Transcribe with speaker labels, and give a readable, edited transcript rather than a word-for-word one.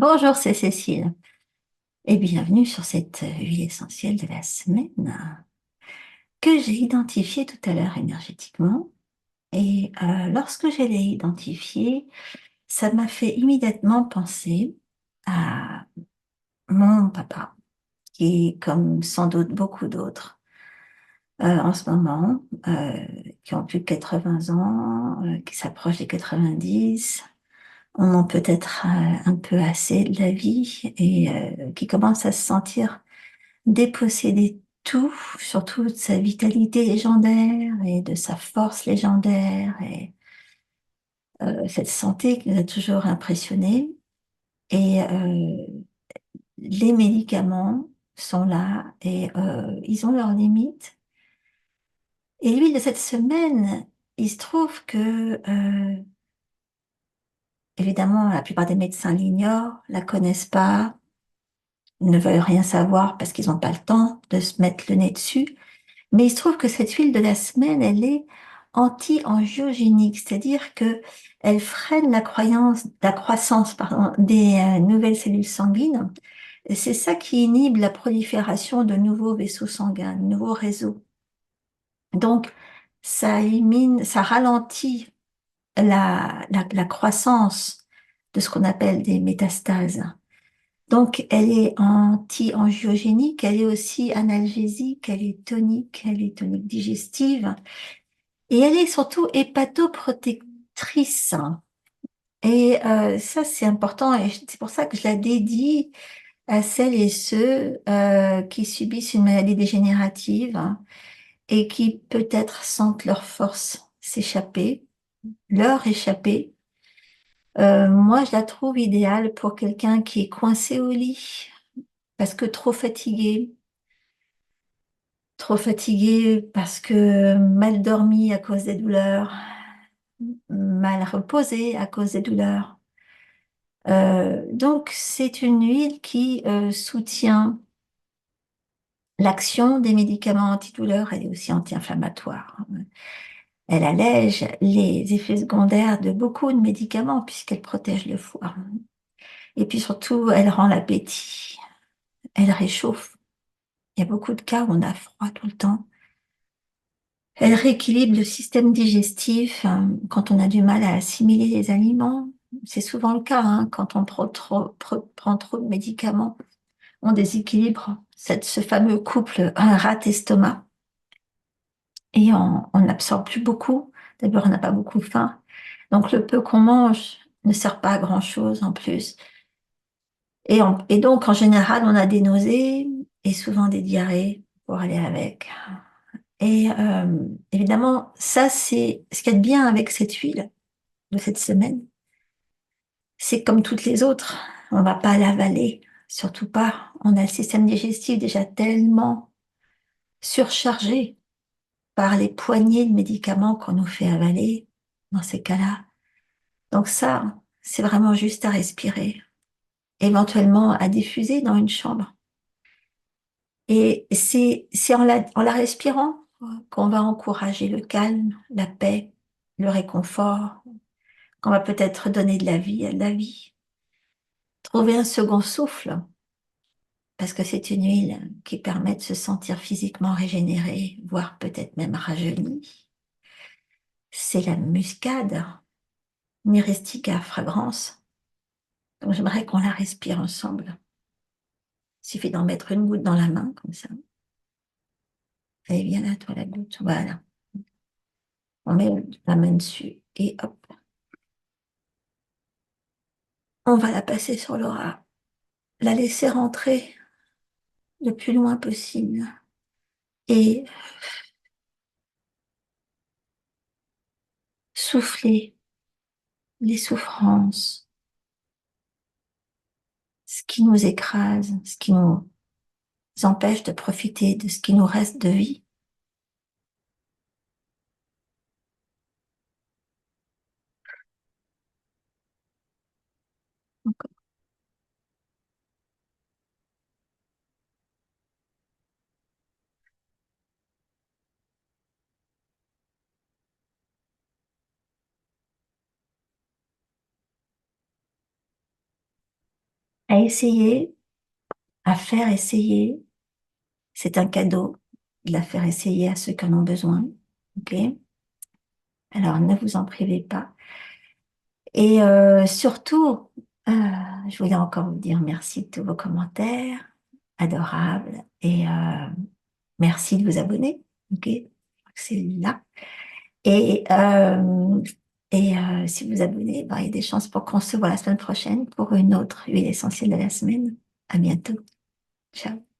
Speaker 1: Bonjour, c'est Cécile et bienvenue sur cette huile essentielle de la semaine que j'ai identifiée tout à l'heure énergétiquement. Et lorsque je l'ai identifiée, ça m'a fait immédiatement penser à mon papa, qui est comme sans doute beaucoup d'autres en ce moment, qui ont plus de 80 ans, qui s'approchent des 90. On en peut être un peu assez de la vie et qui commencent à se sentir déposséder tout, surtout de sa vitalité légendaire et de sa force légendaire et cette santé qui nous a toujours impressionnés. Et les médicaments sont là et ils ont leurs limites. Et l'huile de cette semaine, il se trouve que, évidemment, la plupart des médecins l'ignorent, la connaissent pas, ne veulent rien savoir parce qu'ils n'ont pas le temps de se mettre le nez dessus. Mais il se trouve que cette huile de la semaine, elle est anti-angiogénique, c'est-à-dire que elle freine la croissance, pardon, des nouvelles cellules sanguines. Et c'est ça qui inhibe la prolifération de nouveaux vaisseaux sanguins, de nouveaux réseaux. Donc, ça élimine, ça ralentit la croissance de ce qu'on appelle des métastases. Donc, elle est anti-angiogénique, elle est aussi analgésique, elle est tonique digestive. Et elle est surtout hépatoprotectrice. Et ça, c'est important. Et c'est pour ça que je la dédie à celles et ceux qui subissent une maladie dégénérative et qui peut-être sentent leur force s'échapper, leur échapper. Moi, je la trouve idéale pour quelqu'un qui est coincé au lit parce que trop fatigué parce que mal dormi à cause des douleurs, mal reposé à cause des douleurs. Donc, c'est une huile qui soutient l'action des médicaments antidouleurs. Elle est aussi anti-inflammatoire. Elle allège les effets secondaires de beaucoup de médicaments puisqu'elle protège le foie. Et puis surtout, elle rend l'appétit. Elle réchauffe. Il y a beaucoup de cas où on a froid tout le temps. Elle rééquilibre le système digestif quand on a du mal à assimiler les aliments. C'est souvent le cas quand on prend trop de médicaments. On déséquilibre ce fameux couple un rat-estomac et on n'absorbe plus beaucoup. D'abord, on n'a pas beaucoup faim. Donc, le peu qu'on mange ne sert pas à grand-chose en plus. Et donc, en général, on a des nausées et souvent des diarrhées pour aller avec. Et évidemment, ça, c'est ce qu'il y a de bien avec cette huile de cette semaine. C'est comme toutes les autres. On ne va pas l'avaler, surtout pas. On a le système digestif déjà tellement surchargé par les poignées de médicaments qu'on nous fait avaler dans ces cas-là. Donc ça, c'est vraiment juste à respirer, éventuellement à diffuser dans une chambre. Et c'est en la respirant qu'on va encourager le calme, la paix, le réconfort, qu'on va peut-être donner de la vie à la vie. Trouver un second souffle, parce que c'est une huile qui permet de se sentir physiquement régénéré, voire peut-être même rajeuni. C'est la muscade, Myristica fragrance. Donc j'aimerais qu'on la respire ensemble. Il suffit d'en mettre une goutte dans la main, comme ça. Allez, viens là, toi, la goutte. Voilà. On met la main dessus et hop, on va la passer sur l'aura. La laisser rentrer le plus loin possible. Et souffler les souffrances, ce qui nous écrase, ce qui nous empêche de profiter de ce qui nous reste de vie. à essayer, à faire essayer. C'est un cadeau de la faire essayer à ceux qui en ont besoin. OK? Alors, ne vous en privez pas. Et surtout, euh, je voulais encore vous dire merci de tous vos commentaires, adorables, et merci de vous abonner. OK? C'est là. Et, euh, et si vous abonnez, ben, il y a des chances pour qu'on se voit la semaine prochaine pour une autre huile essentielle de la semaine. À bientôt. Ciao.